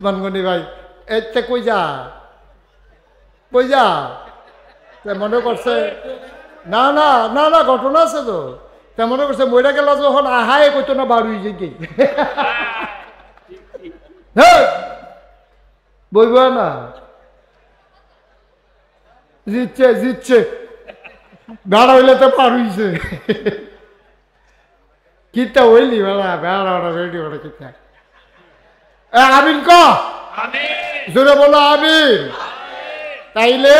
মানগনি ভাই এতে কই যা মনে করছে না না না না ঘটনা আছে তো তে মনে করছে মইরা গেল যখন আহায় কইতো না বাড়ি যে কি বইব না জিতছে বেড়া হইলে তো পার হইছে কিতা হইলি বেড়া বেড়া রেডি ওটা কিতা আমিন ক জোরে বলো আমিন তাইলে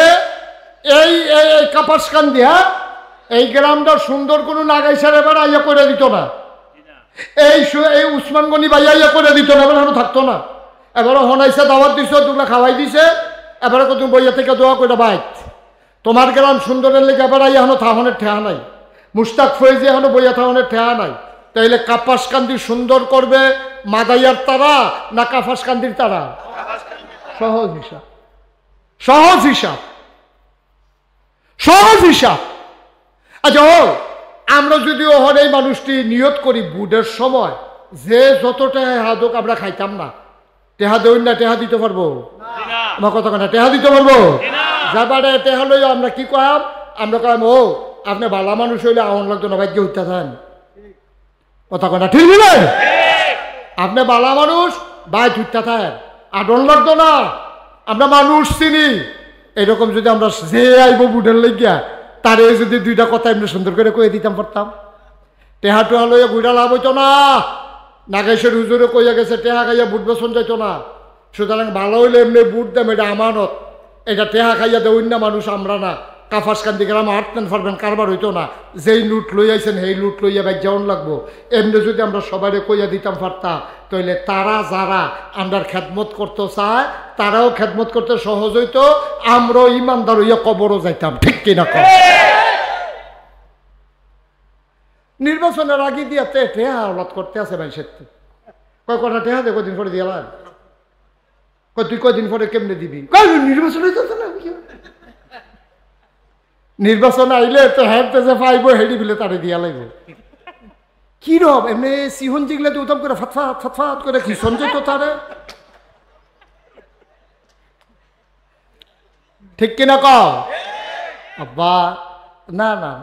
এই কাপাসকান্দি হ্যাঁ এই গ্রামটা সুন্দর কোনো নাগাইছার এবার আইয়া করে দিত না এই উসমান গনি ভাই আইয়া করে দিত না এবার থাকতো না এবারও হনাইছে দাওয়াত দিছে দুগুলা খাওয়াই দিছে এবারে তুমি বইয়া থেকে দোয়া করে বাইত তোমার গ্রাম সুন্দরের লেগে এবার আইয়া এখনো থাহনের ঠেহা নাই মুস্তাক ফয়েজি এখনো বইয়া থাহনের ঠেহা নাই তাইলে কাপাসকান্দি সুন্দর করবে মাদাইয়ার তারা না কাপাসকান্দির তারা সহজ হিসাব সহজ হিসাব সহজ হিসাব আচ্ছা আমরা যদি ওহর এই মানুষটি নিয়ত করি বুডের সময় যে যত টেহা হাদক আমরা খাইতাম না টেহা দেউন না টেহা দিতে পারবো আমার কথা না টেহা দিতে পারবো যাবারে টেহা লই আমরা কি কয়াম আমরা কয়াম ও আপনি বালা মানুষ হইলে আহন লাগতো না ভাগ্য হইতে থাকেন কথা কথা ঠিক না আপনি বালা মানুষ বাই ধুইতে থাকেন আডন লাগতো না আমরা মানুষ চিনি এরকম যদি আমরা যে আইব বুডের লাগিয়া তারে যদি দুইটা কথা এমনি সুন্দর করে কয়ে দিতাম পারতাম টেহা টোহা লইয়া বুড়া লাভ হইতো না নাগেশের হুজুরে কইয়া গেছে টেহা খাইয়া বুট বেসন যাইতো না সুতরাং ভালো হইলে এমনি বুট দাম এটা আমানত এটা টেহা খাইয়া দেউন না মানুষ আমরা না কাপাসকান্দি গ্রামে হাঁটতেন পারবেন কারবার হইতো না যেই লুট লই আইছেন সেই লুট লইয়া ব্যাগ যেমন লাগবো এমনি যদি আমরা সবাই কইয়া দিতাম পারতাম তাইলে তারা যারা আমরার খেদমত করতে চায় তারাও খেদমত করতে সহজ হইতো আমরাও ইমানদার হইয়া কবরও যাইতাম ঠিক কিনা কর নির্বাচনের আগে দিয়া টেহা আওলাদ করতে আছে ভাই সত্যি কয় কটা টেহা দে কদিন পরে দিয়ালাম তুই কদিন পরে কেমনে দিবি নির্বাচন হইতেছে না নির্বাচন আইলে তো হ্যাঁ যে পাইব হেডি বিলে তারে দিয়া লাগবে কি রব এমনি সিহন জিগলে তো উত্তম করে ফাতফাত ফাতফাত করে কি সঞ্জয় তো তারে ঠিক কিনা কও আব্বা না না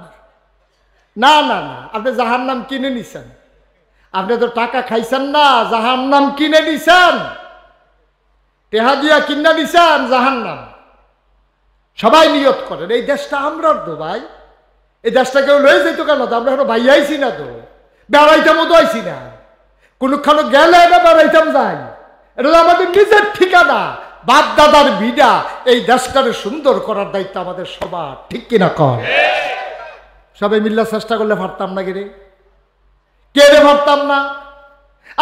না না না আপনি জাহার নাম কিনে নিছেন আপনি তো টাকা খাইছেন না জাহার নাম কিনে নিছেন টেহা দিয়া কিনা নিছেন জাহার নাম সবাই নিয়ত করেন এই দেশটা আমরার তো ভাই এই দেশটা কেউ লয়ে যেত কেন তো আমরা এখন ভাই আইছি না তো বেড়াইতাম তো আইছি না কোনখানে গেলে না বেড়াইতাম যাই এটা তো আমাদের নিজের ঠিকানা বাপ দাদার বিডা এই দেশটাকে সুন্দর করার দায়িত্ব আমাদের সবার ঠিক কিনা কর সবাই মিল্লা চেষ্টা করলে পারতাম না কে রে পারতাম না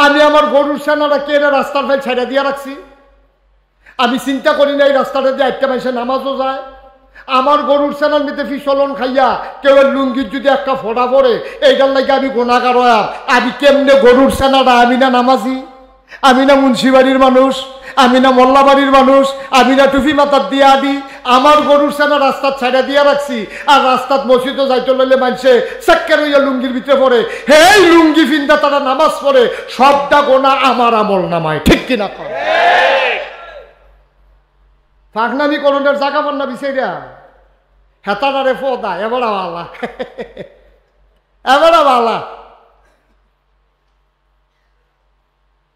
আমি আমার গরুর সেনারা কে রে রাস্তার ভাই ছেড়ে দিয়ে রাখছি আমি চিন্তা করি না এই রাস্তাটা দিয়ে একটা মাসে নামাজও যায় আমার গরুর সেনার মধ্যে ফিসলন খাইয়া কেউ লুঙ্গির যদি একটা ফোড়া পড়ে এইটার লাগে আমি গোনাগার হইয়া আমি কেমনে গরুর সেনাটা আমি না নামাজি আমি না মুন্সিবাড়ির মানুষ আমি না মোল্লাবাড়ির মানুষ আমি না টুপি মাথার দিয়া দিই আমার গরুর সেনা রাস্তার ছাইড়া দিয়া রাখছি আর রাস্তাত মসজিদও যাইতে লইলে মানুষে চাক্কের হইয়া লুঙ্গির ভিতরে পড়ে হেই লুঙ্গি ফিন্দা তারা নামাজ পড়ে সবটা গোনা আমার আমল নামায় ঠিক কিনা করে ফাঁকনামি করণের জায়গা পান না বিষয়টা হেতারে ফোদা এবারা বালা এবারা বালা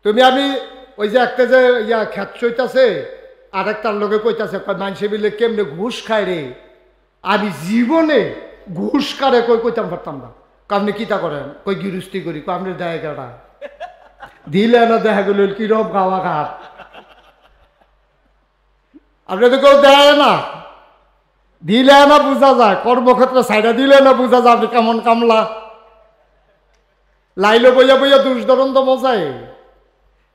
তুমি আমি ওই যে একটা যে ইয়া খ্যাত চইতাছে আর একটার লোকে কইতাছে মানুষে মিলে কেমনে ঘুষ খায় রে আমি জীবনে ঘুষ কারে কইতাম পারতাম না আপনি কিতা করেন কই গিরুস্তি করি আপনি দেয় কেটা দিলে না দেখা গেল কিরম খাওয়া খাট আপনি তো কেউ দেয় না দিলে না বোঝা যায় কর্মক্ষেত্রে সাইডা দিলে না বোঝা যায় আপনি কেমন কামলা লাইলো বইয়া বইয়া দুষ ধরন তো মজায়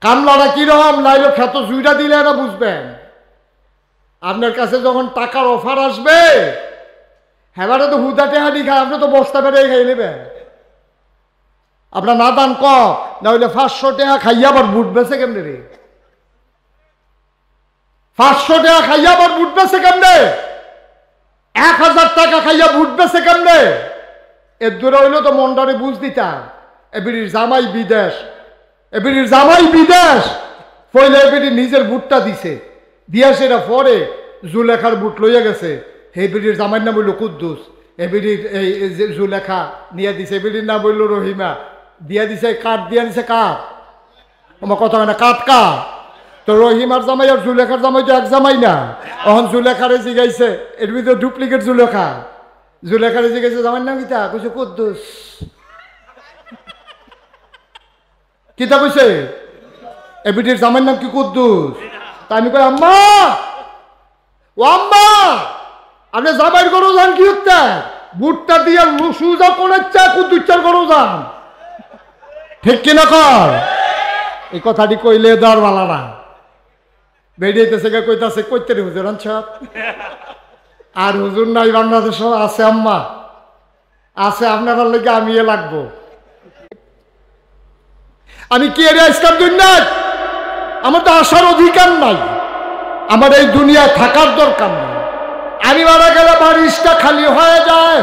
কামলাটা কিরকম লাইলো খ্যাত জুইটা দিলে না বুঝবেন আপনার কাছে যখন টাকার অফার আসবে হ্যাঁ তো হুদা টেহানি খায় আপনি তো বস্তা বেড়ে খাই নেবেন আপনার না দান ক না হইলে 500 টাকা খাইয়া আবার বুট বেছে কেমনে রে 500 টাকা খাইয়া আবার বুট বেছে কেমনে 1000 টাকা খাইয়া বুট বেছে কেমনে এর দূরে হইলেও তো মন্ডারে বুঝ দিতা এবির জামাই বিদেশ এবির জামাই বিদেশ পয়লা বেটি নিজের বুটটা দিছে, দিয়া সেটা পরে জুলেখার বুট লইয়া গেছে। এই বেটির জামাইয়ের নাম হইল কুদ্দুস, এই বেটির এই জুলেখা নিয়ে দিছে, এই বেটির নাম হইল রহিমা, দিয়া দিছে কাঠ, দিয়া দিছে কাঠ। আমার কথা হয় না, কাঠ কা তো রহিমার জামাই আর জুলেখার জামাই তো এক জামাই না। এখন জুলেখারে জিগাইছে, এর ভিতরে ডুপ্লিকেট জুলেখা। জুলেখারে জিগাইছে জামাইয়ের নাম কিতা, কইছে কুদ্দুস। কিতা কইছে, এ বেটির জামাইয়ের নাম কি কুদ্দুস। তা আমি কই আম্মা, ও আম্মা, আপনি জামাইয়ের গরু যান কি হচ্ছে, বুটটা দিয়ে সুজা কোনাচ্ছা কুদ্দুচ্চার গরু যান, ঠিক কিনা কর। এই কথাটি কইলে দেওয়ার বালা না, বেরিয়েতেছে কইতাছে কইতে রে হুজুর আনসাদ, আর হুজুর নাই বাংলাদেশ আছে আম্মা, আছে আপনার লেগে আমি এ লাগবো। আমি কি এর ইসলাম দুনিয়ায়, আমার তো আসার অধিকার নাই, আমার এই দুনিয়ায় থাকার দরকার নাই। আমি মারা গেলে বালিশটা খালি হয়ে যায়,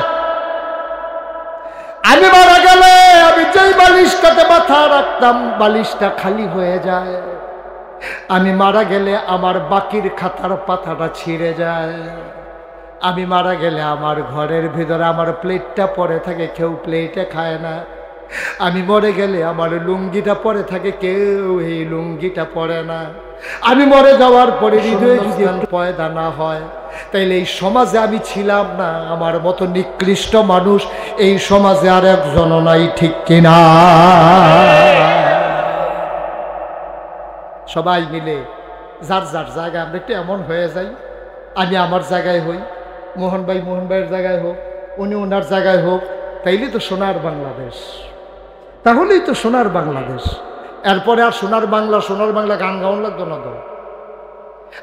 আমি মারা গেলে আমি যেই বালিশটাতে মাথা রাখতাম বালিশটা খালি হয়ে যায়। আমি মারা গেলে আমার বাকির খাতার পাতাটা ছিঁড়ে যায়। আমি মারা গেলে আমার ঘরের ভিতরে আমার প্লেটটা পড়ে থাকে, কেউ প্লেটে খায় না। আমি মরে গেলে আমার লুঙ্গিটা পরে থাকে, কেউ এই লুঙ্গিটা পরে না। আমি মরে যাওয়ার পরে হৃদয়ে যদি পয়দা না হয়, তাইলে এই সমাজে আমি ছিলাম না। আমার মতো নিকৃষ্ট মানুষ এই সমাজে আর একজনও নাই, ঠিক কিনা। সবাই মিলে যার যার জায়গায় আমরা একটু এমন হয়ে যাই, আমি আমার জায়গায় হই, মোহন ভাইয়ের জায়গায় হোক, উনি ওনার জায়গায় হোক, তাইলে তো সোনার বাংলাদেশ, তাহলেই তো সোনার বাংলাদেশ। এরপরে আর সোনার বাংলা গান গাওয়ান লাগতো না, তো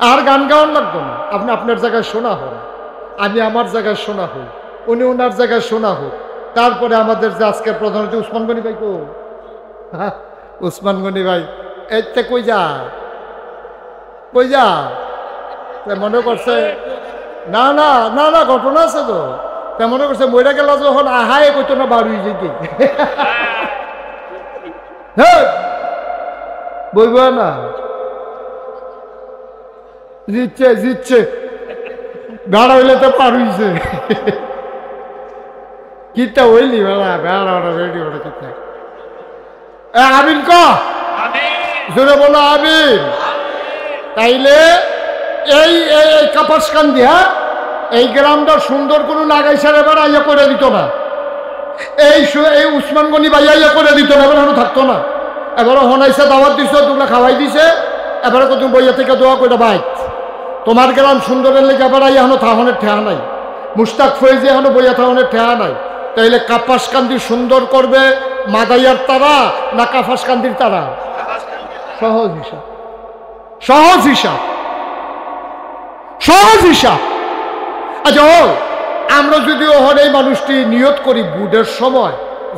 আর গান গাওয়ান লাগতো না। আপনি আপনার জায়গায় শোনা হন, আমি আমার জায়গায় শোনা হই, উনি ওনার জায়গায় শোনা হোক। তারপরে আমাদের যে আজকের প্রধানমন্ত্রী উসমান গনি ভাই, উসমান গনি ভাই এতে কই যা মনে করছে, না না না না ঘটনা আছে তো, তা মনে করছে মইরা গেল যখন আহায় কইতো না বাড়ি যেতে বইব না, জিতছে বেড়া হইলে তো পার হইছে। কিতা হইলি বেড়া বেড়া রেডি ওটা কিতা আবিন ক জোরে বলো আবিন। তাইলে এই কাপাসকান্দি, হ্যাঁ, এই গ্রামটা সুন্দর কোনো নাগাইছার এবার আইয়া করে দিত না, এই উসমান গনি ভাই আইয়া করে দিত না, এবার থাকতো না। এবারে হনাইছে দাওয়াত দিছে, তোমরা খাওয়াই দিছে, এবারে তুমি বইয়া থেকে দোয়া করে ভাই তোমার গ্রাম সুন্দরের লেগে এবার আইয়া এখনো থাহনের ঠেহা নাই, মুস্তাক ফয়েজি এখনো বইয়া থাহনের ঠেহা নাই। তাইলে কাপাসকান্দি সুন্দর করবে মাদাইয়ার তারা না কাপাসকান্দির তারা? সহজ হিসাব, সহজ হিসাব, সহজ হিসাব। আচ্ছা ও আমরা যদি ওহন এই মানুষটি নিয়ত করি বুডের সময়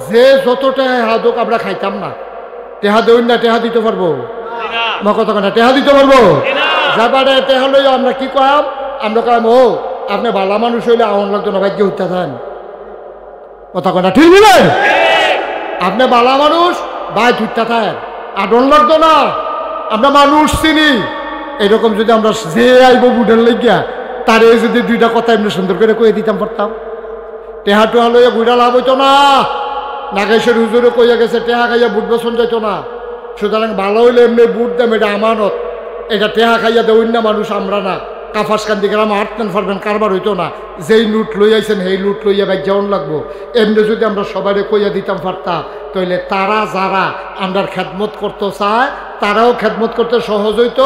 যে যত টেহা হাদক আমরা খাইতাম না, টেহা দেউন না, টেহা দিতে পারবো না, কথা না, টেহা দিতে পারবো যাবারে টেহা লই আমরা কি কয়াম, আমরা কয়াম ও আপনি ভালো মানুষ হইলে আউন লাগতো না, ভাগ্য উঠতে থাকেন, কথা কয় না, ঠিক বুঝলেন? আপনি ভালো মানুষ ভাই ধুইতে থাকেন, আডন লাগতো না, আমরা মানুষ চিনি। এরকম যদি আমরা যে আইব বুডের লেগিয়া তারে যদি দুইটা কথা এমনি সুন্দর করে কয়ে দিতাম পারতাম, টেহা টেহা লইয়া বুড়া লাভ হইতো না। নাগেশ্বর হুজুরে কইয়া গেছে টেহা খাইয়া বুট বসন যাইতো না। সুতরাং ভালো হইলে এমনি বুট দাম, এটা আমানত, এটা টেহা খাইয়া দেউন না মানুষ আমরা না। কাপাসকান্দি গ্রাম হাঁটতেন পারবেন, কারবার হইতো না। যেই লুট লই আইছেন সেই লুট লইয়া বাইক যেমন লাগবো, এমনি যদি আমরা সবাই কইয়া দিতাম পারতাম, তাইলে তারা যারা আমরা খেদমত করতে চায় তারাও খেদমত করতে সহজ হইতো,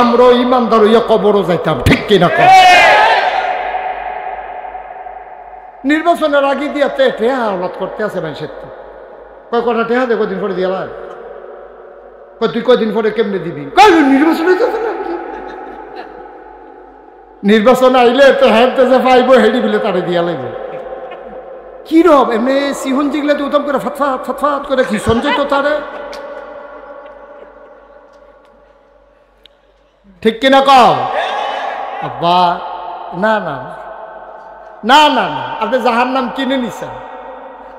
আমরাও ইমানদার হইয়া কবরও যাইতাম, ঠিক কিনা কর? নির্বাচনের আগে দিয়া টেহা আওলাদ করতে আছে মানুষের, তো কয় কটা টেহা দে কদিন পরে দিয়া লাগ, তুই কদিন পরে কেমনে দিবি, নির্বাচন হইতেছে না, নির্বাচন আইলে তো হ্যাঁতে যে পাইব হেডি বিলে তারে দিয়া লাগবে। কি রব এমনি সিহন জিগলে তো উত্তম করে ফাতফাত ফাতফাত করে কি সঞ্চয় তো তারে, ঠিক কিনা কও আব্বা? না না না না না, আপনি জাহার নাম কিনে নিছেন,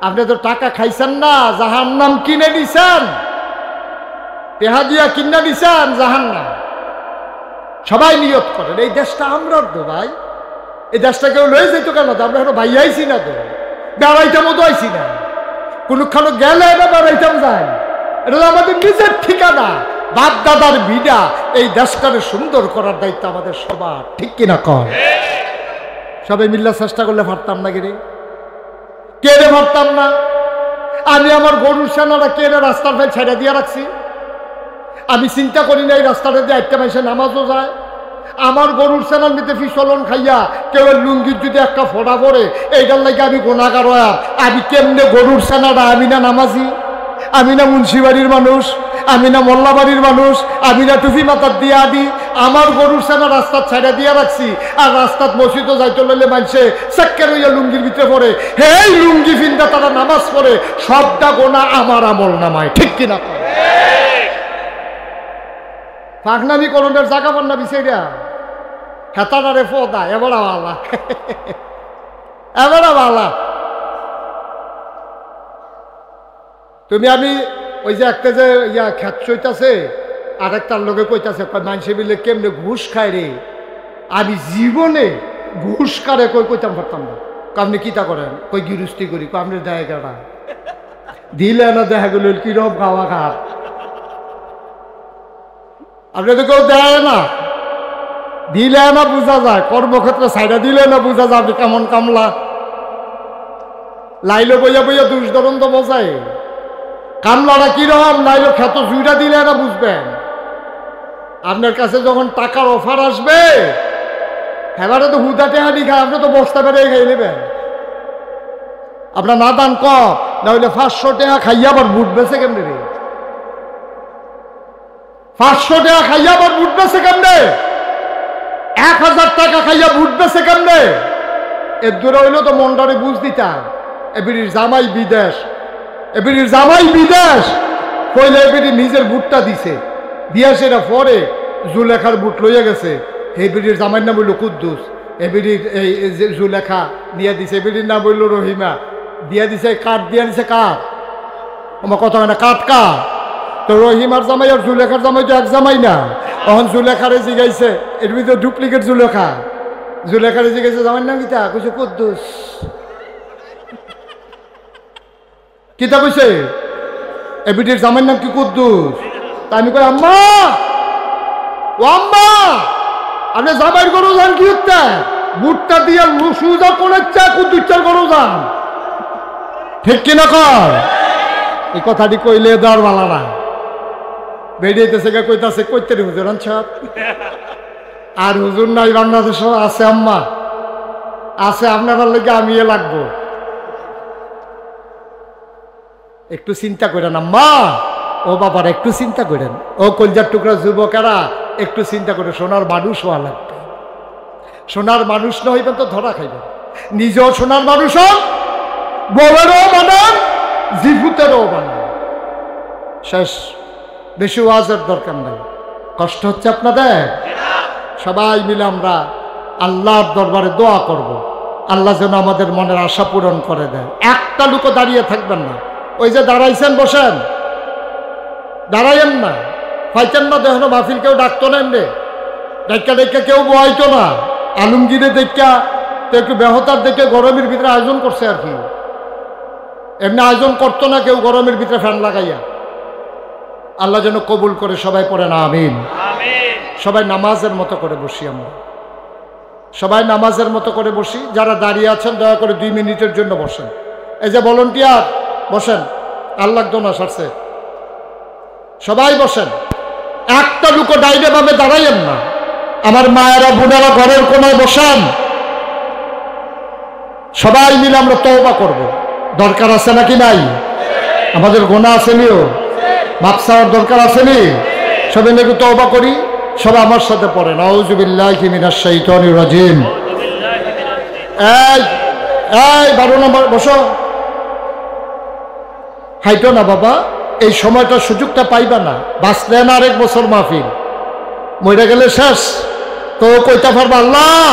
আপনি তো টাকা খাইছেন না, জাহার নাম কিনে নিছেন। টেহা দিয়া কিনা দিছেন জাহান্নাম। সবাই নিয়ত করেন এই দেশটা আমরার তো ভাই, এই দেশটা কেউ লয়ে যেত কেন? তো আমরা এখন ভাই আইছি না, তো বেড়াইতাম মতো আইছি না, কোনখানে গেলে না বেড়াইতাম যাই। এটা আমাদের নিজের ঠিকানা, বাপ দাদার ভিড়া। এই দেশটাকে সুন্দর করার দায়িত্ব আমাদের সবার, ঠিক কিনা কর? সবাই মিল্লা চেষ্টা করলে পারতাম না গিরে, কে রে পারতাম না? আমি আমার গরুর সেনারা কে রে রাস্তার ভাই ছেড়ে দিয়ে রাখছি। আমি চিন্তা করি না এই রাস্তাটা দিয়ে একটা মাইসে নামাজও যায়। আমার গরুর সেনার মধ্যে ফিসলন খাইয়া কেউ লুঙ্গির যদি একটা ফোড়া পড়ে, এইটার লাগে আমি গোনাগার হয়া। আমি কেমনে গরুর সেনাটা? আমি না নামাজি, আমি না মুন্সিবাড়ির মানুষ, আমি না মোল্লাবাড়ির মানুষ, আমি না টুপি মাথার দিয়া দি। আমার গরুর সেনা রাস্তার ছাইড়া দিয়া রাখছি, আর রাস্তাত মসজিদও যাইতে লইলে মানছে চাক্কের হইয়া লুঙ্গির ভিতরে পড়ে। হেই লুঙ্গি ফিন্দা তারা নামাজ পড়ে, সবটা গোনা আমার আমল নামায়, ঠিক কিনা? পাগনামি করণের জায়গা পান না বিষয়টা, হেতাটারে ফোদা এবারা বালা, এবারা বালা। তুমি আমি ওই যে একটা যে ইয়া খ্যাত চইতাছে, আর একটার লোকে কইতাছে মানুষে মিলে কেমনে ঘুষ খায় রে। আমি জীবনে ঘুষ কারে কই কইতাম পারতাম না। আপনি কিতা করেন? কই গিরুস্তি করি। আপনি দেয় কেটা দিলে না, দেখা গেল কিরম খাওয়া খাট। আপনি তো কেউ দেয় না, দিলে না বোঝা যায়, কর্মক্ষেত্রে সাইডা দিলে না বোঝা যায় আপনি কেমন কামলা। লাইলো বইয়া বইয়া দুষ ধরন তো বোঝায় কামলাটা কিরকম। লাইলো খ্যাত জুইটা দিলে না বুঝবেন। আপনার কাছে যখন টাকার অফার আসবে, এবারে তো হুদা টেহানি খায়, আপনি তো বস্তা বেড়ে খাই নেবেন। আপনার না দান কম, না হইলে 500 টাকা খাইয়া আবার বুট বেছে কেমনে রে? 500 টাকা খাইয়া আবার বুট বেছে কেমনে? 1000 টাকা খাইয়া বুট বেছে কেমনে? এর দূরে হইলেও তো মনটারে বুঝ দিতাম। এবির জামাই বিদেশ, এবির জামাই বিদেশ কইলে এবির নিজের বুটটা দিছে, দিয়া সেটা পরে জুলেখার বুট লইয়া গেছে। এবির জামাইয়ের নাম হইল কুদ্দুস, এবির এই জুলেখা দিয়া দিছে। এবির নাম হইল রহিমা, দিয়া দিছে কাঠ, দিয়া দিছে কাঠ। আমার কথা হয় না, কাঠ কাঠ। তো রহিমার জামাই আর জুলেখার জামাই তো এক জামাই না। তখন জুলেখারে জিগাইছে, এর ভিতরে ডুপ্লিকেট জুলেখা। জুলেখারে জিগাইছে জামাইয়ের নাম কিতা? কইছে কুদ্দুস। কিতা কইছে? এবিটির জামাইয়ের নাম কি? কুদ্দুস। তা আমি কই আম্মা, ও আম্মা, আপনি জামাইয়ের গরু যান কি হচ্ছে? বুটটা দিয়ে সুজা করেছে, কুদ্দুসের গরু যান, ঠিক কিনা কর? এই কথাটি কইলে দেওয়ার ভালো না। বেরিয়েছে গা কইতাছে কইতে রে হুজুর আনছাত। আর হুজুর নাই বাংলাদেশ আছে আম্মা, আছে আপনার লাগে আমি লাগবো। একটু চিন্তা করেন আম্মা, ও বাবার একটু চিন্তা করেন, ও কলজার টুকরা যুবকেরা একটু চিন্তা করে। সোনার মানুষ হওয়া লাগবে। সোনার মানুষ না হইবেন তো ধরা খাইবেন। নিজেও সোনার মানুষ হন, বউয়েরও বানান, জিফুতেরও বানান। শেষ, বেশি ওয়াজের দরকার নাই। কষ্ট হচ্ছে আপনাদের? সবাই মিলে আমরা আল্লাহর দরবারে দোয়া করব, আল্লাহ যেন আমাদের মনের আশা পূরণ করে দেয়। একটা লোকও দাঁড়িয়ে থাকবেন না। ওই যে দাঁড়াইছেন বসেন, দাঁড়াইয়েন না, পাইতেন না দেখেন মাহফিল কেউ ডাকতো না, এমনি ডাক্কা ডাক্কা কেউ বহাইতো না। আলমগীরে দেখা তো একটু বেহতার দেখে গরমের ভিতরে আয়োজন করছে আর কি, এমনি আয়োজন করতো না কেউ গরমের ভিতরে ফ্যান লাগাইয়া। আল্লাহ যেন কবুল করে। সবাই পড়েন আমিন। সবাই নামাজের মতো করে বসি, আমরা সবাই নামাজের মতো করে বসি। যারা দাঁড়িয়ে আছেন দয়া করে 2 মিনিটের জন্য বসেন। এই যে ভলান্টিয়ার বসেন, আল্লাহ দোনা সারছে, সবাই বসেন। একটা লুকো ডাইনে ভাবে দাঁড়াইয়েন না। আমার মায়েরা বোনেরা ঘরের কোনায় বসেন। সবাই মিলে আমরা তওবা করব। দরকার আছে নাকি নাই? আমাদের গুনাহ আসেনিও, মাফ চাওয়ার দরকার আসেনি। সবাই একটু তওবা করি। সবাই আমার সাথে পড়েন, আউযু বিল্লাহি মিনাশ শাইতানির রাজিম। এই 12 নম্বর বসো। হাইটো না বাবা, এই সময়টা সুযোগটা পাইবা না। বাঁচলে না আরেক বছর মাহফিল, মরে গেলে শেষ। তো কইতে পারবা আল্লাহ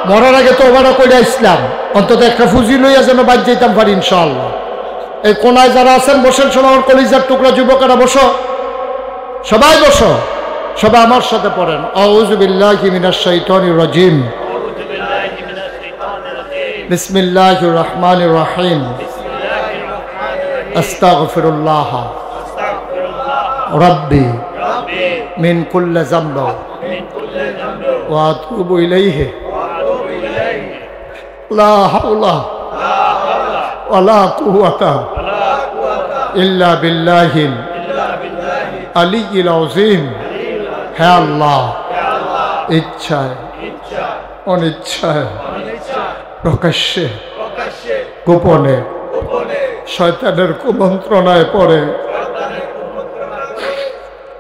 মরার আগে তো ওবারও কইরা ইসলাম, অন্তত একটা ফুজি লইয়া যেন বাদ যেতাম পারি ইনশাআল্লাহ। এই কোনায় যারা আছেন বসেন, শোনো আমার কলিজার টুকরা যুবকেরা বসো। সবাই বসো, সবাই আমার সাথে পড়েন আউযু বিল্লাহি মিনাশ শাইতানির রাজিম বিসমিল্লাহির রহমানির রহিম আস্তাগফিরুল্লাহ রাব্বি মিন কুল্লি যামব ওয়া আতুবু ইলাইহি লা হাওলা ওয়ালা কুওয়াতা ইল্লা বিল্লাহিল আলিয়্যিল আযীম। হে আল্লাহ, ইচ্ছায় অনিচ্ছায় প্রকাশ্যে গোপনে শয়তানের কুমন্ত্রণায় পড়ে,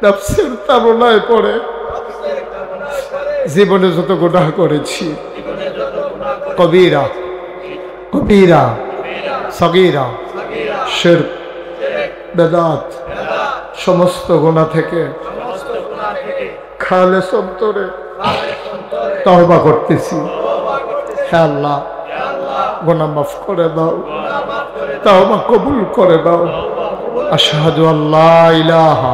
নফসের তাড়নায় পড়ে জীবনে যত গুনাহ করেছি, কবিরা কবিরা সগীরা শিরক বেদাত সমস্ত গুনাহ থেকে খালেস অন্তরে তওবা করতেছি। হে আল্লাহ, গুনাহ মাফ করে দাও, তওবা কবুল করে দাও। আশহাদু আল্লা ইলাহা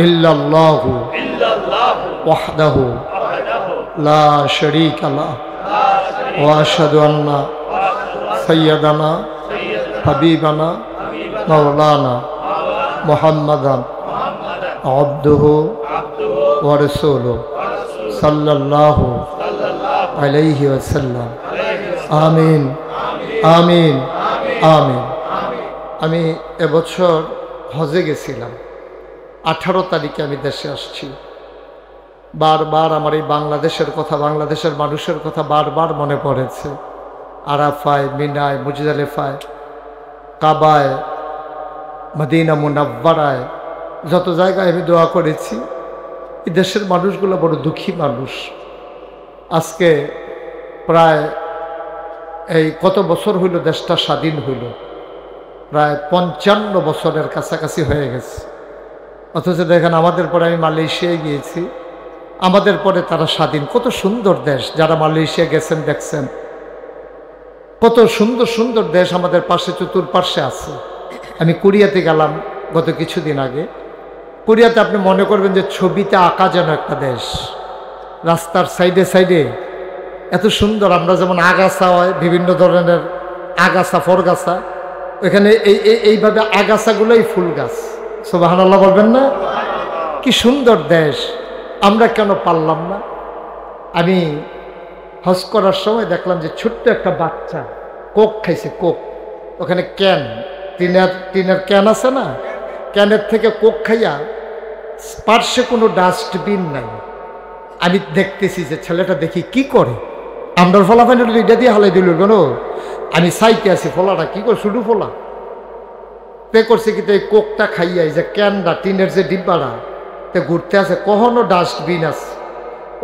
ইল্লাল্লাহু ওয়াহদাহু লা শারীকা লাহু ওয়া আশহাদু আন্না সাইয়্যিদানা হাবিবানা মাওলানা মুহাম্মাদান আবদুহু ওয়া রাসূলুহু সাল্লাল্লাহু আলাইহি ওয়াসাল্লাম। আমিন আমিন আমিন। আমি এবছর হজে গেছিলাম, 18 তারিখে আমি দেশে আসছি। বারবার আমার এই বাংলাদেশের কথা, বাংলাদেশের মানুষের কথা বারবার মনে পড়েছে। আরাফায়, মিনায়, মুজদালিফায়, কাবায়, মদিনা মুনাব্বারায়, যত জায়গায় আমি দোয়া করেছি। এই দেশের মানুষগুলো বড় দুঃখী মানুষ। আজকে প্রায় এই কত বছর হইল দেশটা স্বাধীন হইল, প্রায় 55 বছরের কাছাকাছি হয়ে গেছে। অথচ দেখেন আমাদের পরে আমি মালয়েশিয়ায় গিয়েছি, আমাদের পরে তারা স্বাধীন। কত সুন্দর দেশ, যারা মালয়েশিয়া গেছেন দেখছেন কত সুন্দর সুন্দর দেশ আমাদের পাশে চতুর্পাশে আছে। আমি কোরিয়াতে গেলাম গত কিছুদিন আগে। কোরিয়াতে আপনি মনে করবেন যে ছবিতে আঁকা যেন একটা দেশ। রাস্তার সাইডে সাইডে এত সুন্দর, আমরা যেমন আগাছা হয় বিভিন্ন ধরনের আগাছা ফরগাছা, ওইখানে এইভাবে আগাছাগুলোই ফুল গাছ। সুবহানাল্লাহ বলবেন না? কি সুন্দর দেশ, আমরা কেন পারলাম না? আমি হজ করার সময় দেখলাম যে ছোট্ট একটা বাচ্চা কোক খাইছে, কোক। ওখানে ক্যান, টিনের ক্যান আছে না, ক্যানের থেকে কোক খাইয়া পার্শ্বে কোনো ডাস্টবিন নাই। আমি দেখতেছি যে ছেলেটা দেখি কি করে, আমরা ফলাফাইন এটা দিয়ে হালাই দিল কেন। আমি সাইতে আছি, ফলাটা কি করে, শুধু ফলা পে করছে কিন্তু এই কোকটা খাইয়া এই যে ক্যানটা, টিনের যে ডিব্বাটা তে ঘুরতে আছে, কখনো ডাস্টবিন আছে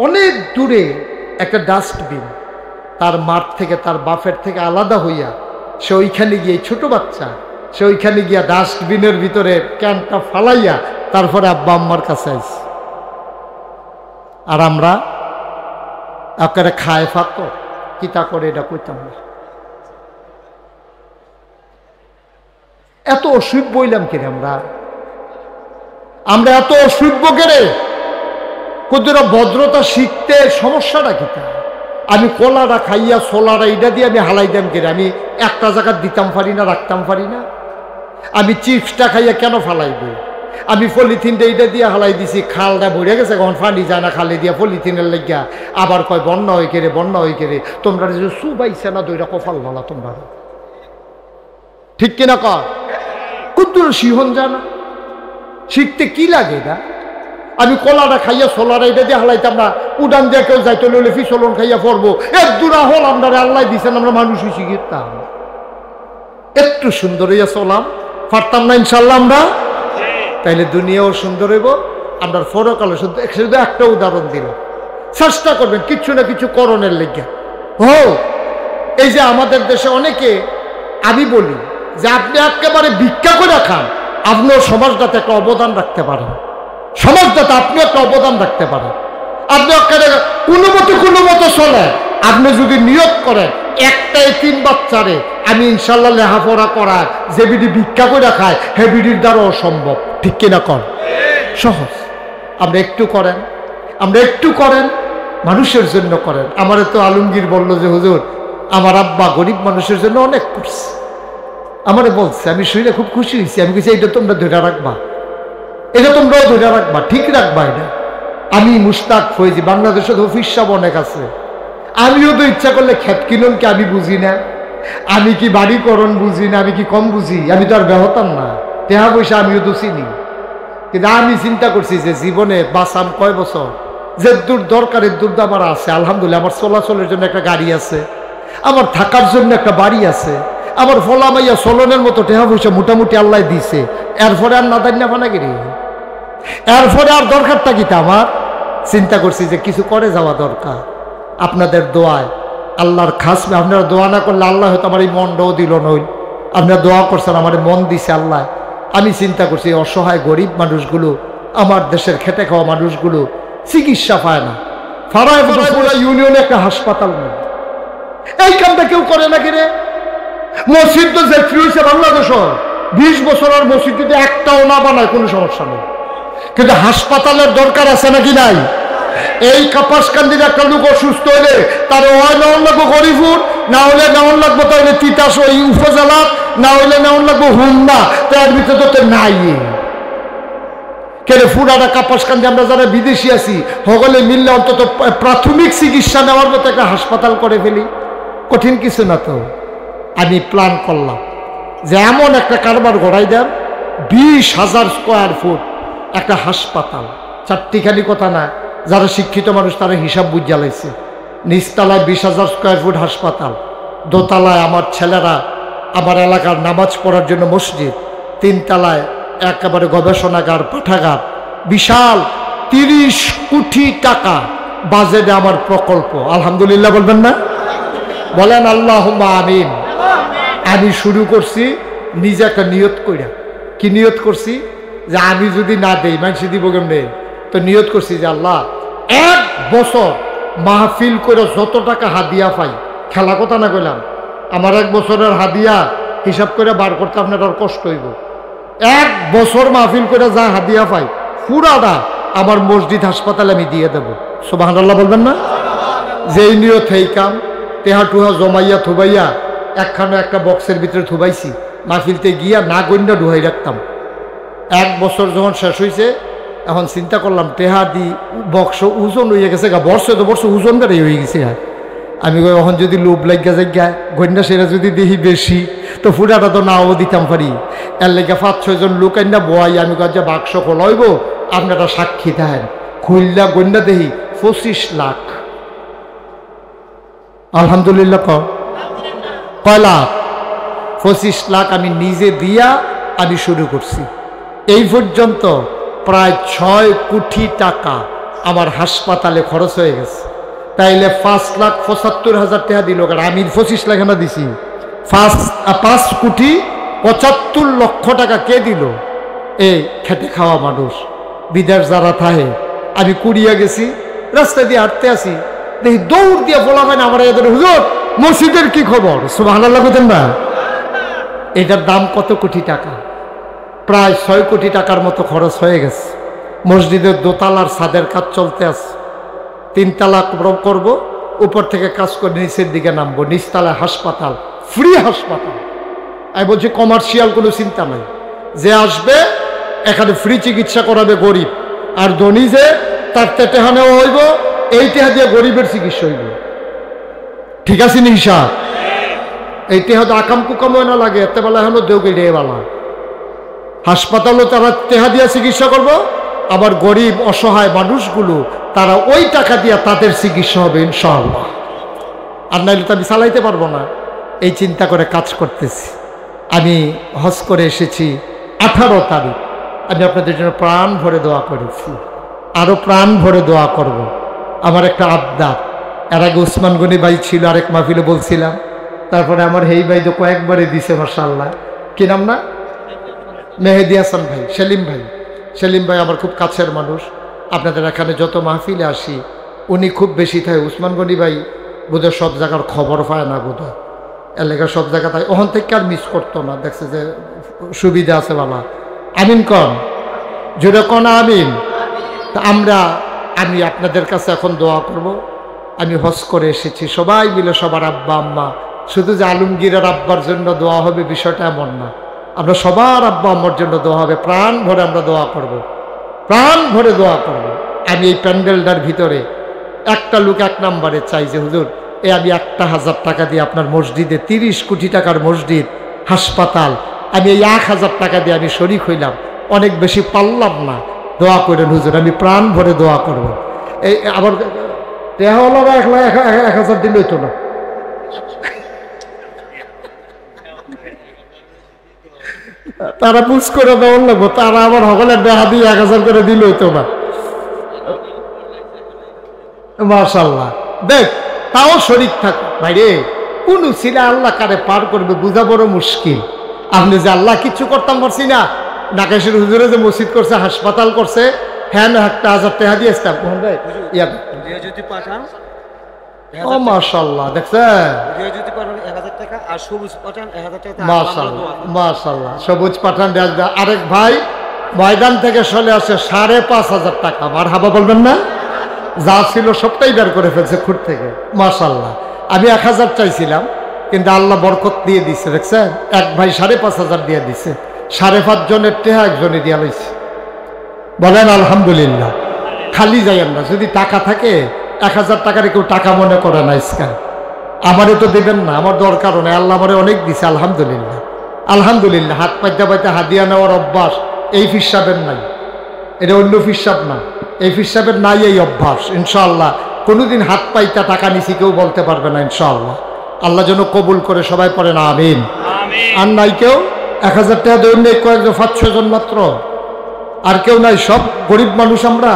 অনেক দূরে একটা ডাস্টবিন, তার মাঠ থেকে তার বাপের থেকে আলাদা হইয়া সে ওইখানে গিয়ে, ছোট বাচ্চা সে ওইখানে গিয়া ডাস্টবিনের ভিতরে ক্যানটা ফালাইয়া তারপরে আব্বা আম্মার কাছে আইছে। আর আমরা একেবারে খায় ফাঁক কিতা করে এটা কইতাম না। এত অসভ্য বইলাম কিরে আমরা এত অসভ্য কেরে? কতটা ভদ্রতা শিখতে সমস্যাটা কিতা? আমি কলাটা খাইয়া ছোলাটা এটা দিয়ে আমি হালাই দাম কেরে? আমি একটা জায়গা দিতাম পারি না, রাখতাম পারি না? আমি চিপসটা খাইয়া কেন ফালাইব? আমি পলিথিনটা এইটা দিয়ে হালাই দিছি, খালটা ভরে গেছে, কখন পানি যায় না খালে দিয়া পলিথিনের লাগিয়া। আবার কয় বন্যা হয়ে কেড়ে, বন্যা হয়ে কেড়ে। তোমরা যে সুবাইছে না দইটা কপাল ভালা তোমরা, ঠিক কিনা কর? কুদ্দুর শিহন জানা শিখতে কি লাগে না? আমি কলাটা খাইয়া সোলারা এটা দিয়ে হালাইতাম না, উডান দিয়ে কেউ যাইতে লইলে ফিসলন খাইয়া পড়বো। এক দূরা হল আমরা আল্লাহ দিচ্ছেন, আমরা মানুষই শিখিতাম। একটু সুন্দর হইয়া চলাম পারতাম না ইনশাল্লাহ আমরা, তাইলে দুনিয়াও সুন্দর হইব, আমরা পরকালে শুধু একটা উদাহরণ দিল। চেষ্টা করবেন কিছু না কিছু করণের লেগে। এই যে আমাদের দেশে অনেকে, আমি বলি যে আপনি একেবারে ভিক্ষা করে খান, আপনিও সমাজটাতে একটা অবদান রাখতে পারেন, সমাজটাতে আপনি একটা অবদান রাখতে পারেন। আপনি কোনো মতো চলে, আপনি যদি নিয়োগ করেন একটা 3 বাচ্চারে আমি ইনশাল্লাহ লেখাপড়া করা যে বিডি ভিক্ষা করে খায় হে বিডির দ্বারা অসম্ভব, ঠিক কিনা কর? সহজ। আমরা একটু করেন, আমরা একটু করেন, মানুষের জন্য করেন। আমার তো আলমগীর বলল যে হুজুর আমার আব্বা গরিব মানুষের জন্য অনেক করছে, আমারে বলছে, আমি শুনে খুব খুশি হয়েছি। আমি বলছি এটা তোমরা ধরে রাখবা, এটা তোমরাও ধরে রাখবা, ঠিক রাখবা এটা। আমি মুশতাক ফৈজি, বাংলাদেশে তো অফিস সব অনেক আছে, আমিও তো ইচ্ছা করলে খেত কিনুনকে আমি বুঝি না, আমি কি বাড়িকরণ বুঝি না, আমি কি কম বুঝি? আমি তো আর বেহতাম না, টেহা পয়সা আমিও তো চিনি। কিন্তু আমি চিন্তা করছি যে জীবনে বাঁচাম কয় বছর, যে দূর দরকারের দূর আমার আছে। আলহামদুলিল্লাহ আমার চলাচলের জন্য একটা গাড়ি আছে, আমার থাকার জন্য একটা বাড়ি আছে, আমার ফলা মাইয়া চলনের মতো টেহা পয়সা মোটামুটি আল্লাহ দিছে। এরপরে আর না দান্না ফানাগিরি, এরপরে আর দরকারটা কি? আমার চিন্তা করছি যে কিছু করে যাওয়া দরকার। আপনাদের দোয়ায় আল্লাহর খাস, আপনারা দোয়া না করলে আল্লাহ হয়তো আমার এই মনটাও দিল নইল। আপনারা দোয়া করছেন, আমার মন দিছে আল্লাহ। আমি চিন্তা করছি অসহায় গরিব মানুষগুলো, আমার দেশের খেটে খাওয়া মানুষগুলো চিকিৎসা পায় না। ফারায় ইউনিয়নে একটা হাসপাতাল নেই, এই কামটা কেউ করে না কিরে? মসজিদ তো যে ফ্রি হয়েছে বাংলাদেশ 20 বছর, আর মসজিদ যদি একটাও না বানায় কোনো সমস্যা নেই, কিন্তু হাসপাতালের দরকার আছে নাকি নাই? এই কাপাসকান্দির একটা লোক অসুস্থ হইলে তার হয় নেওয়ার লাগবো গরিবপুর, না হলে নেওয়ার লাগবো তাহলে তিতাস ওই উপজেলা, না হইলে নেওয়ার লাগবো হুন্ডা, তার ভিতরে তো নাই। কেন ফুরাটা কাপাসকান্দি আমরা যারা বিদেশি আছি সকলে মিললে অন্তত প্রাথমিক চিকিৎসা নেওয়ার মতো একটা হাসপাতাল করে ফেলি, কঠিন কিছু না তো। আমি প্ল্যান করলাম যে এমন একটা কারবার গড়াই দেন, 20,000 স্কোয়ার ফুট একটা হাসপাতাল। চারটিখানি কথা না, যারা শিক্ষিত মানুষ তারা হিসাব বুঝ জ্বালাইছে। নিচতলায় 20,000 স্কোয়ার ফুট হাসপাতাল, দোতলায় আমার ছেলেরা আমার এলাকার নামাজ পড়ার জন্য মসজিদ, 3 তলায় একেবারে গবেষণাগার, পাঠাগার, বিশাল 30 কোটি টাকা বাজেটে আমার প্রকল্প। আলহামদুলিল্লাহ বলবেন না? বলেন আল্লাহুম্মা আমিন। আমি শুরু করছি নিজে একটা নিয়ত কইরা। কি নিয়ত করছি? যে আমি যদি না দেই মানুষ দিব কেমনে? তো নিয়ত করছি যে আল্লাহ 1 বছর মাহফিল করে যত টাকা হাদিয়া পাই, খেলা কথা না কইলাম, আমার 1 বছরের হাদিয়া হিসাব করে বার করতে আপনার আর কষ্ট হইব। 1 বছর মাহফিল করে যা হাদিয়া পাই পুরাটা আমার মসজিদ হাসপাতালে আমি দিয়ে দেব। সুবহানাল্লাহ বলবেন না? যেই নিয়ত এই কাম, টেহা টুহা জমাইয়া থুবাইয়া একখানে একটা বক্সের ভিতরে থুবাইছি, মাহফিলতে গিয়া না গন্যা ডুহাই রাখতাম। 1 বছর যখন শেষ হয়েছে, এখন চিন্তা করলাম টেহা দি বক্স ওজন হয়ে গেছে গা, বর্ষ তো বর্ষ ওজন বেড়ে হয়ে গেছে। আমি এখন যদি লোভ লাগিয়া যাই গন্যা সেরা যদি দেখি বেশি, তো ফুটাটা তো নাও দিতাম পারি। এর লেগে 5-6 জন লোক আইনা বয়, আমি যে বাক্স খোলাইব আপনারা সাক্ষী দেন। খুললা গন্যা দেখি 25 লাখ। আলহামদুলিল্লাহ কয় লাখ? 25 লাখ আমি নিজে দিয়া আমি শুরু করছি। এই পর্যন্ত প্রায় 6 কোটি টাকা আমার হাসপাতালে খরচ হয়ে গেছে। তাইলে 5,75,000 টাকা দিল, কারণ আমি 25 লাখ না দিছি। 5 কোটি 75 লক্ষ টাকা কে দিল? এই খেটে খাওয়া মানুষ, বিদেশ যারা থাকে। আমি কুড়িয়া গেছি, রাস্তা দিয়ে হাঁটতে আসি, দেখি দৌড় দিয়ে বলা হয় না আমার এদের, হুজুর মসজিদের কি খবর? সুবহানাল্লাহ বলেন না? এটার দাম কত কোটি টাকা? প্রায় 6 কোটি টাকার মতো খরচ হয়ে গেছে। মসজিদের দোতলার ছাদের কাজ চলতে আছে, 3 তলা করব, উপর থেকে কাজ করে নিচের দিকে নামবো। নিচতলায় হাসপাতাল, ফ্রি হাসপাতাল। আমি বলছি কমার্শিয়াল কোনো চিন্তা নাই, যে আসবে এখানে ফ্রি চিকিৎসা করাবে গরিব, আর ধনী যে তার টেহা নেওয়া হইব, এই টেহা দিয়ে গরিবের চিকিৎসা হইব। ঠিক আছে নি হিসাব? এই টেহা তো আকাম কুকাম না লাগে, এতে বেলা হলো দেউকে রে বেলা। হাসপাতালও তারা টেহা দিয়ে চিকিৎসা করব, আবার গরিব অসহায় মানুষগুলো তারা ওই টাকা দিয়ে তাদের চিকিৎসা হবে ইনশাআল্লাহ। আর নাইলে তো আমি চালাইতে পারবো না। এই চিন্তা করে কাজ করতেছি। আমি হজ করে এসেছি 18 তারিখ। আমি আপনাদের জন্য প্রাণ ভরে দোয়া করেছি, আরও প্রাণ ভরে দোয়া করব। আমার একটা আবদার, এর আগে উসমান গনি ভাই ছিল, আরেক মাহফিলে বলছিলাম, তারপরে আমার হেই ভাই তো কয়েকবারে দিছে মাশাআল্লাহ। কি নাম না? মেহেদি হাসান ভাই, সেলিম ভাই। সেলিম ভাই আমার খুব কাছের মানুষ। আপনাদের এখানে যত মাহফিলে আসি উনি খুব বেশি থাকে। উসমান গনি ভাই বোধহয় সব জায়গার খবর পায় না বোধহয়, এলাকা সব জায়গাতে ওখান থেকে আর মিস করতো না, দেখছে যে সুবিধা আছে বাবা। আমিন কন, জোরে কন আমিন। তা আমি আপনাদের কাছে এখন দোয়া করব। আমি হজ করে এসেছি, সবাই মিলে সবার আব্বা আম্মা, শুধু যে আলমগীরের আব্বার জন্য দোয়া হবে বিষয়টা এমন না, আমরা সবার আব্বা আম্মার জন্য দোয়া হবে, প্রাণ ভরে আমরা দোয়া করব, প্রাণ ভরে দোয়া করব। আমি এই প্যান্ডেলটার ভিতরে একটা লোক 1 নম্বরে চাই যে হুজুর আমি 1,000 টাকা দিয়ে আপনার মসজিদে, 30 কোটি টাকার মসজিদ, হাসপাতাল, আমি এই 1,000 টাকা দিয়ে আমি শরীক হইলাম, অনেক বেশি পারলাম না, দোয়া করেন হুজুর, আমি প্রাণ ভরে দোয়া করব। এই আবার টেহাওয়ালারা 1,000 দিলে হইতো না, তারা বুঝ করে দেওয়ার লাগবো, তারা আবার সকলের দেহা দিয়ে 1,000 করে দিলে হইতো না। মাশাআল্লাহ, দেখ তাও শরীক থাক ভাইরে, কোন ছিল আল্লাহ কারে পার করবে বুঝা বড় মুশকিল। আপনি যে আল্লাহ কিছু করতাম পারছি না, নাকেশের হুজুরে যে মসজিদ করছে, হাসপাতাল করছে, হ্যাঁ 1,000 টাকা দিয়ে আসতাম ও মাশাআল্লাহ, দেখছেন মাশাআল্লাহ, সবুজ পাঠান। আরেক ভাই ময়দান থেকে চলে আসে 5,500 টাকা, আমার হাবা বলবেন না, যা ছিল সবটাই বের করে ফেলছে খুঁট থেকে, মাশাআল্লাহ। আমি 1,000 চাইছিলাম, কিন্তু আল্লাহ বরকত দিয়ে দিচ্ছে, দেখছেন এক ভাই 5,500 দিয়ে দিছে, 5.5 জনের টেহা একজনে দিয়া লইছে, বলেন আলহামদুলিল্লাহ। খালি যাই আমরা, যদি টাকা থাকে 1,000 টাকার কেউ টাকা মনে করে না, ইসকা আমারে তো দেবেন না, আমার দরকার নেই, আল্লাহ আমারে অনেক দিছে, আলহামদুলিল্লাহ আলহামদুলিল্লাহ। হাত পাইতে পাইতে হাদিয়া নেওয়ার অভ্যাস এই ফিসাবের নাই, এটা অন্য ফিসাব না, এই ফিসাবের নাই এই অভ্যাস। ইনশাআল্লাহ কোনোদিন হাত পাইতা টাকা নিছি কেউ বলতে পারবে না, ইনশাআল্লাহ। আল্লাহ যেন কবুল করে, সবাই পড়েন আমিন। আর নাই কেউ 1,000 টাকা দেন নেই, কয়েকজন 5-6 জন মাত্র, আর কেউ নাই, সব গরিব মানুষ আমরা,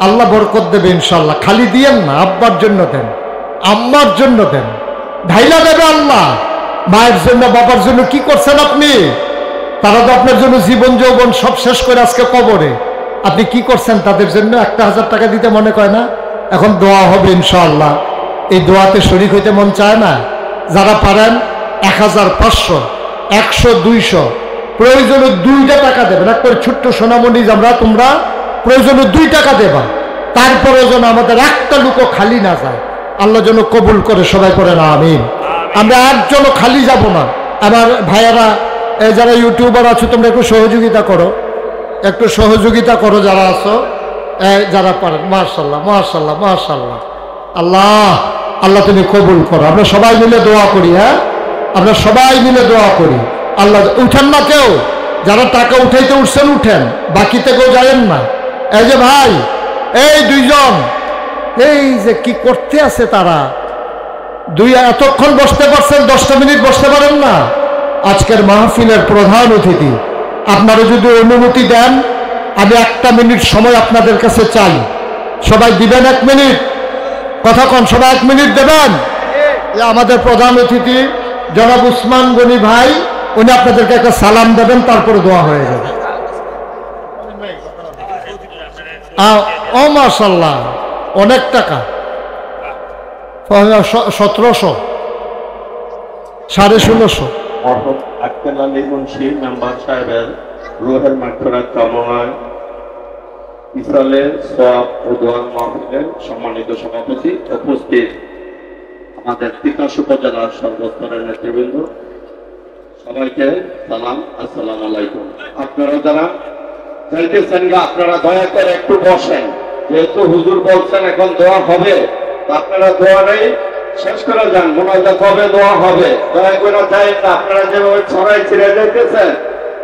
আল্লাহ বরকত দেবে ইনশাআল্লাহ। খালি দিয়েন না, আব্বার জন্য দেন, আম্মার জন্য দেন, ঢাইলা দেবে আল্লাহ। মায়ের জন্য বাবার জন্য কি করছেন আপনি? তারা তো আপনার জন্য জীবন যৌবন সব শেষ করে আজকে কবরে, আপনি কি করছেন তাদের জন্য? 1,000 টাকা দিতে মনে কয় না? এখন দোয়া হবে ইনশাআল্লাহ, এই দোয়াতে শরীক হইতে মন চায় না? যারা পারেন 1,000, 500, 100, 200, প্রয়োজনে 2টা টাকা দেবেন, একবার ছোট্ট সোনামণি আমরা, তোমরা প্রয়োজনে 2 টাকা দেবা, তারপরে যেন আমাদের একটা লুকও খালি না যায়, আল্লাহ যেন কবুল করে, সবাই করে না আমিন। আমরা একজনও খালি যাব না। আমার ভাইয়ারা যারা ইউটিউবার আছো, তোমরা একটু সহযোগিতা করো, একটু সহযোগিতা করো যারা আছো, যারা পারেন। মাশাআল্লাহ মাশাআল্লাহ মাশাআল্লাহ, আল্লাহ আল্লাহ তুমি কবুল করো। আমরা সবাই মিলে দোয়া করি, হ্যাঁ আমরা সবাই মিলে দোয়া করি। আল্লাহ উঠেন না কেউ, যারা টাকা উঠাইতে উঠছেন উঠেন, বাকিতে কেউ যাবেন না। এই যে ভাই, এই 2 জন, এই যে কি করতে আছে তারা, এতক্ষণ বসতে পারছেন, 10টা মিনিট বসতে পারেন না? আজকের মাহফিলের প্রধান অতিথি, আপনারা যদি অনুমতি দেন, আমি 1টা মিনিট সময় আপনাদের কাছে চাই। সবাই দিবেন 1 মিনিট? কথা কন, সবাই 1 মিনিট দেবেন? আমাদের প্রধান অতিথি জনাব উসমান গনি ভাই, উনি আপনাদেরকে একটা সালাম দেবেন, তারপরে দোয়া হয়ে যাবে। ও মাশাআল্লাহ, অনেক টাকা, 1700, 1650। আক্তার আলী মুন্সি মেম্বার সাহেবের রুহের মাগফিরাত কামনায় ইসালের সওয়াব ও দোয়ার মাহফিলের সম্মানিত সভাপতি, উপস্থিত আমাদের তিতাস উপজেলার সর্বস্তরের নেতৃবৃন্দ, সবাইকে সালাম, আসসালামু আলাইকুম। আপনারা যারা চাইতেছেন, আপনারা দয়া করে একটু বসেন, যেহেতু হুজুর বলছেন এখন দোয়া হবে, আপনারা দোয়া নেই শেষ করে যান, মোনাজাত হবে, দোয়া হবে, দয়া করে যাইন না। আপনারা যেভাবে ছড়াই ছিঁড়ে যাইতেছেন,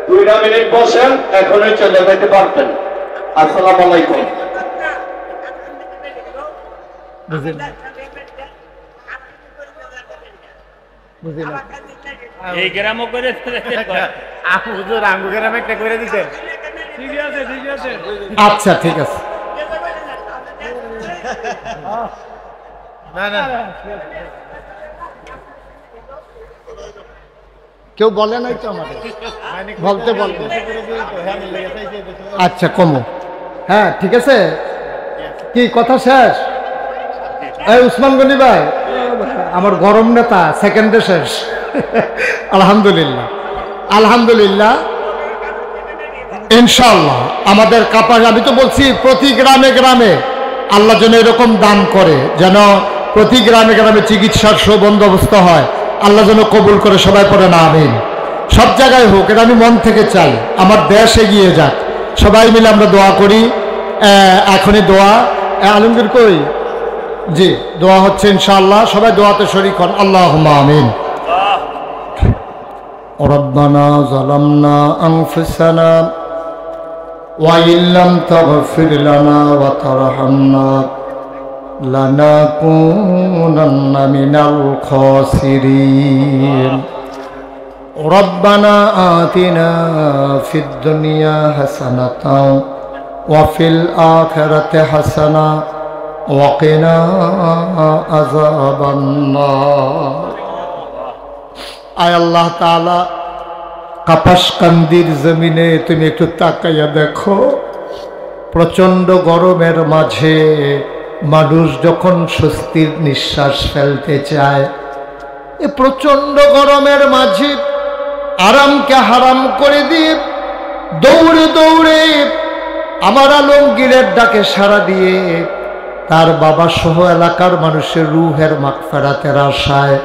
2 মিনিট বসেন, এখনই চলে যেতে পারতেন। আসসালামু আলাইকুম। এই গ্রামও করে হুজুর আঙ্গু গ্রামে একটা করে দিতেন। ঠিক আছে ঠিক আছে, আচ্ছা ঠিক আছে। না না কেউ বলে নাই তো আমাদের, বলতে বলবো। আচ্ছা কমো, হ্যাঁ ঠিক আছে। কি কথা শেষ? এই উসমান গনি ভাই, আমার গরম নেতা সেকেন্ডে শেষ। আলহামদুলিল্লাহ আলহামদুলিল্লাহ ইনশাআল্লাহ আমাদের কাপাস, আমি তো বলছি প্রতি গ্রামে গ্রামে আল্লাহ যেন এরকম দান করে, যেন প্রতি গ্রামে গ্রামে চিকিৎসার সুবন্দোবস্ত হয়, আল্লাহ যেন কবুল করে। সবাই পড়ে না আমিন। সব জায়গায় হোক, এটা আমি মন থেকে চাই, আমার দেশ এগিয়ে যাক। সবাই মিলে আমরা দোয়া করি। এখনই দোয়া আলমগীর কই, জি দোয়া হচ্ছে ইনশাআল্লাহ, সবাই দোয়াতে শরীক হন। আল্লাহুম্মা আমিন। রব্বানা যালামনা আনফুসানা ওয়া ইল্লাম তাগফির লানা ওয়া তারহামনা লানাকুনান্না মিনাল খাসিরিন। রব্বানা আতিনা ফিদ দুনিয়া হাসানাতাও ওয়া ফিল আখিরাতি হাসানা ওয়া কিনা আযাবান নার। আয় আল্লাহ তাআলা, কাপাসকান্দির জমিনে তুমি একটু তাকাইয়া দেখো, প্রচণ্ড গরমের মাঝে মানুষ যখন স্বস্তির নিঃশ্বাস ফেলতে চায়, এ প্রচণ্ড গরমের মাঝে আরামকে হারাম করে দিয়ে দৌড়ে দৌড়ে আমার আলমগীরের ডাকে সাড়া দিয়ে তার বাবা সহ এলাকার মানুষের রুহের মাগফিরাতের আশায়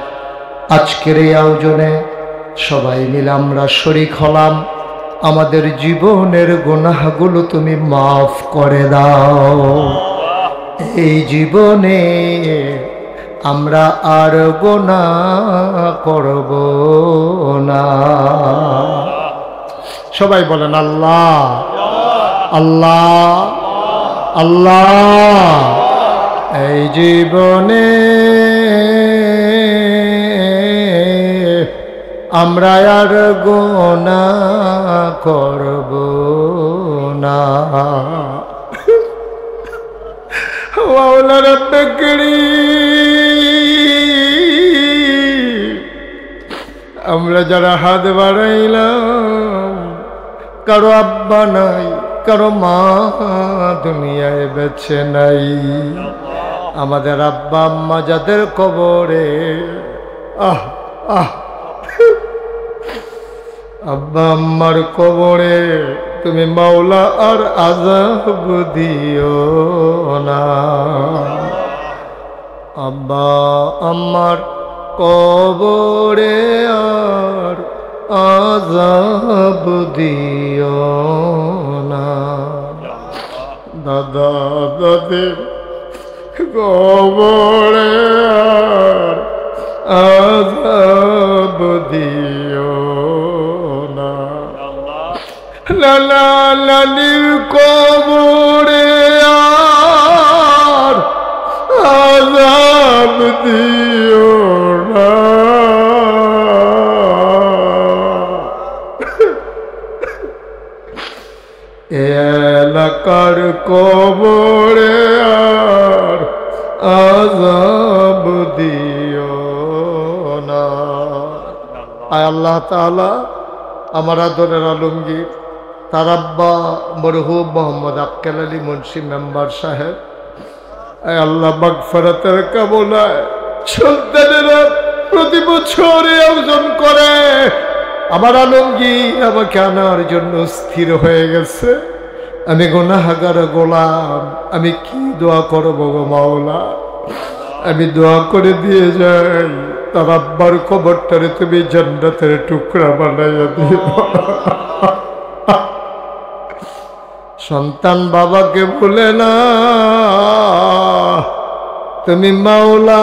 আজকের এই আয়োজনে সবাই মিলে আমরা শরীক হলাম। আমাদের জীবনের গুনাহগুলো তুমি মাফ করে দাও। এই জীবনে আমরা আর গুনাহ করব না। সবাই বলেন আল্লাহ আল্লাহ আল্লাহ। এই জীবনে আমরা আর গুনাহ করব না। মাওলা রব্বে কারীম, আমরা যারা হাত বাড়াইলাম, কারো আব্বা নাই, কারো মা দুনিয়ায় বেঁচে নাই, আমাদের আব্বা আম্মা যাদের কবরে, আহ আহ আব্বা আম্মার কবরে তুমি মাওলা আর আযাব দিও না। আব্বা আম্মার কবরে আর আযাব দিও না। দাদা দাদির কবরে আর আযাব দিও না। লালা লালির কবরে আর আযাব দিও না। এলাকার কবরে আর আযাব দিও না। আয় আল্লাহ তাআলা, আমার আদরের আলমগীর তার আব্বা মরহুম মোহাম্মদ আক্কেল আলী মুন্সি মেম্বার সাহেব, আয় আল্লাহ মাগফিরাতের কামনায় সন্তানেরা প্রতি বছর আয়োজন করে। আমার আলমগীর আমাকে আনার জন্য স্থির হয়ে গেছে। আমি গুনাহগার গোলাম, আমি কি দোয়া করব গো মাওলা? আমি দোয়া করে দিয়ে যাই, তার আব্বার কবরটারে তুমি জান্নাতের টুকরা বানাইয়া দিও। সন্তান বাবাকে ভুলে না, তুমি মাওলা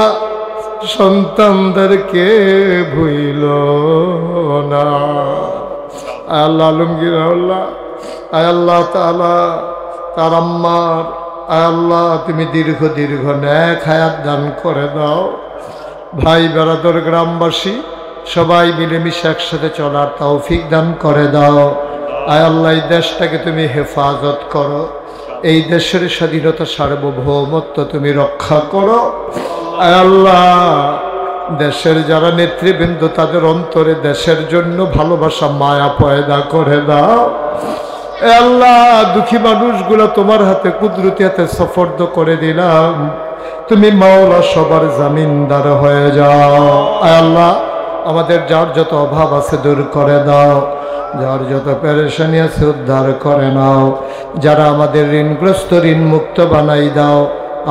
সন্তানদেরকে ভুইল না। আল্লাহ আলমগীর আল্লাহ, আয় আল্লাহ তাআলা তার আম্মার, আয় আল্লাহ তুমি দীর্ঘ দীর্ঘ নেক হায়াত দান করে দাও। ভাই বেড়াদর গ্রামবাসী সবাই মিলেমিশে একসাথে চলার তৌফিক দান করে দাও। আয় আল্লাহ এই দেশটাকে তুমি হেফাজত করো, এই দেশের স্বাধীনতা সার্বভৌমত্ব তুমি রক্ষা করো। আয় আল্লাহ দেশের যারা নেতৃবৃন্দ তাদের অন্তরে দেশের জন্য ভালোবাসা মায়া পয়দা করে দাও। আল্লাহ দুঃখী মানুষগুলো তোমার হাতে কুদরতি হাতে সুপর্দ করে দিলাম। তুমি মাওলা সবার জামিনদার হয়ে যাও। আয় আল্লাহ, আমাদের যার যত অভাব আছে দূর করে দাও, যার যত পেরেশানি আছে উদ্ধার করে নাও, যারা আমাদের ঋণগ্রস্ত ঋণ মুক্ত বানাই দাও,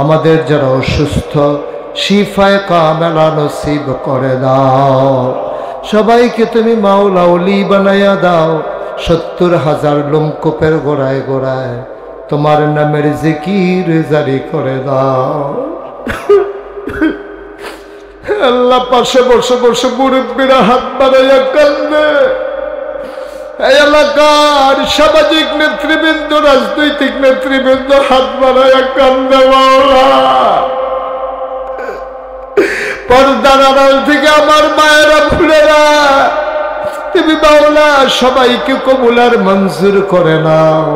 আমাদের যারা অসুস্থ শিফায়ে কামেলা নসিব করে দাও, সবাইকে তুমি মাওলা ওলি বানাইয়া দাও। 70,000 লোমকূপের গোড়ায় গোড়ায় তোমার নামের জিকির জারি করে দাও। আল্লাহ, পাশে বসে বসে মুরব্বীরা হাত বাড়াইয়া কান্দে। এই এলাকার সামাজিক নেতৃবৃন্দ, রাজনৈতিক নেতৃবৃন্দ হাত বাড়াইয়া কান্দে। মাওলা, পর্দার আড়াল থেকে আমার মায়েরা ভুলেরা, তুমি মাওলা সবাইকে কবুল আর মঞ্জুর করে নাও।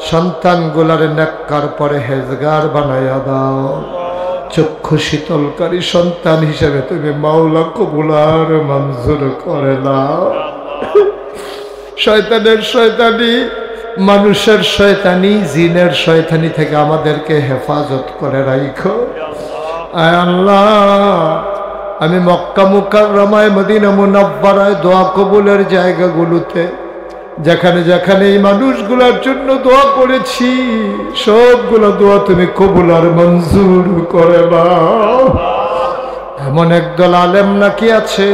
সন্তানগুলার নেককার পরহেজগার বানাইয়া দাও। চক্ষু শীতলকারী সন্তান হিসেবে তুমি মাওলা কবুল আর মঞ্জুর করে নাও। শয়তানের শয়তানি, মানুষের শয়তানি, জিনের শয়তানি থেকে আমাদেরকে হেফাজত করে রাখো। আয় আল্লাহ, আমি মক্কা মুকাররমায়, মদিনা মুনাব্বারায় দোয়া কবুলের জায়গাগুলোতে যেখানে যেখানে এই মানুষগুলোর জন্য দোয়া করেছি, সবগুলো দোয়া তুমি কবুল আর মঞ্জুর করে নাও। এমন একদল আলেম নাকি আছে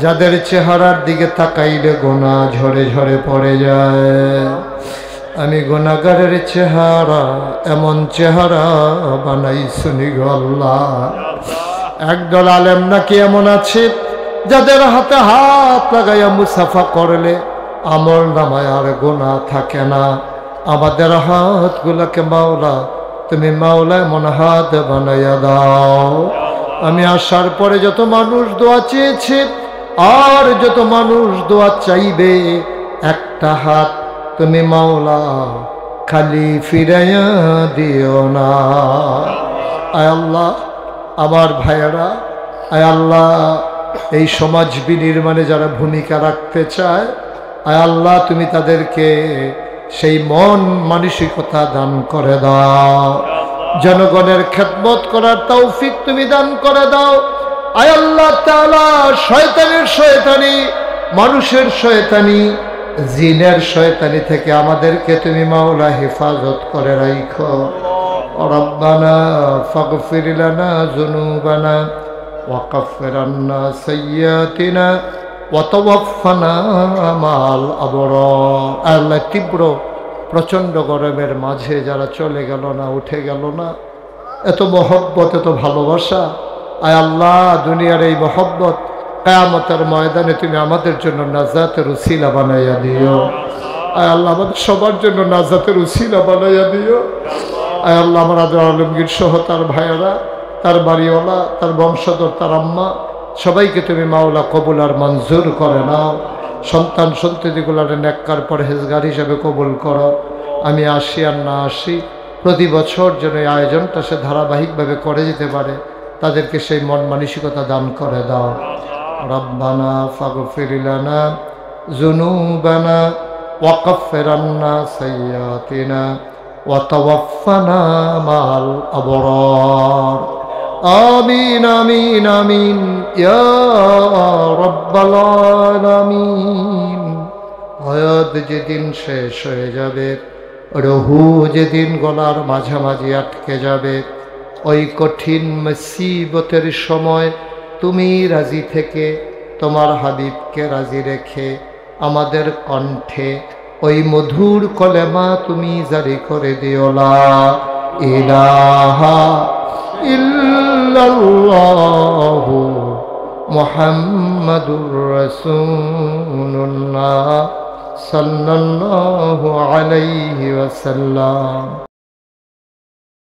যাদের চেহারার দিকে তাকাইলে গোনা ঝরে ঝরে পড়ে যায়। আমি গুনাহগারের চেহারা, এমন চেহারা বানাই শুনি গো আল্লাহ। একদল আলেম নাকি এমন আছে যাদের হাতে হাত লাগাইয়া মুসাফা করলে আমল নামায় আর গুনাহ থাকে না। আমাদের হাতগুলোকে মাওলা তুমি মাওলা এমন হাত বানাইয়া দাও। আমি আসার পরে যত মানুষ দোয়া চেয়েছে আর যত মানুষ দোয়া চাইবে, একটা হাত তুমি মাওলা খালি ফিরাইয়া দিও না। আয় আল্লাহ, আমার ভাইয়েরা, আয় আল্লাহ, এই সমাজ বিনির্মাণে যারা ভূমিকা রাখতে চায়, আয় আল্লাহ তুমি তাদেরকে সেই মন মানসিকতা দান করে দাও। জনগণের খেদমত করার তৌফিক তুমি দান করে দাও। আয় আল্লাহ তাআলা, শয়তানের শয়তানি, মানুষের শয়তানি, জিনের শয়তানি থেকে আমাদেরকে তুমি মাওলা হেফাজত করে রাখো। রব্বানা ফাগফির লানা যুনুবানা ওয়া কাফির আন্না সাইয়্যাতিনা ওয়া তাওয়াফানা মাল আবরার। আল্লাহ, তীব্র প্রচণ্ড গরমের মাঝে যারা চলে গেল না, উঠে গেল না, এত মহব্বত, এত ভালোবাসা, আয় আল্লাহ দুনিয়ার এই মহব্বত কিয়ামতের ময়দানে তুমি আমাদের জন্য নাজাতের উসিলা বানাইয়া দিও। আয় আল্লাহ, আমাদের সবার জন্য নাজাতের উসিলা বানাইয়া দিও। আয় আল্লাহ, আমার আদর আলমগীর সহ তার ভাইয়েরা, তার বাড়িওয়ালা, তার বংশধর, তার আম্মা, সবাইকে তুমি মাওলা কবুল আর মঞ্জুর করে নাও। সন্তান সন্ততিগুলার নেককার পরহেজগার হিসেবে কবুল করো। আমি আসি আর না আসি, প্রতি বছর যেন এই আয়োজনটা সে ধারাবাহিকভাবে করে যেতে পারে, তাদেরকে সেই মন মানসিকতা দান করে দাও। রব্বানা ফাগফির লানা যুনুবানা ওয়া কাফির আন্না সাইয়্যাতিনা ওয়া তাওয়াফানা মাল আবরার। আমিন আমিন আমিন ইয়া রাব্বাল আলামিন। হায়াত যেদিন শেষ হয়ে যাবে, রহু যেদিন গলার মাঝামাঝি আটকে যাবে, ওই কঠিন মুসিবতের সময় তুমি রাজি থেকে তোমার হাবিবকে রাজি রেখে আমাদের কণ্ঠে ওই মধুর কলেমা তুমি জারি করে দিও, লা ইলাহা ইল্লাল্লাহু মুহাম্মাদুর রাসূলুল্লাহ সাল্লাল্লাহু আলাইহি ওয়াসাল্লাম।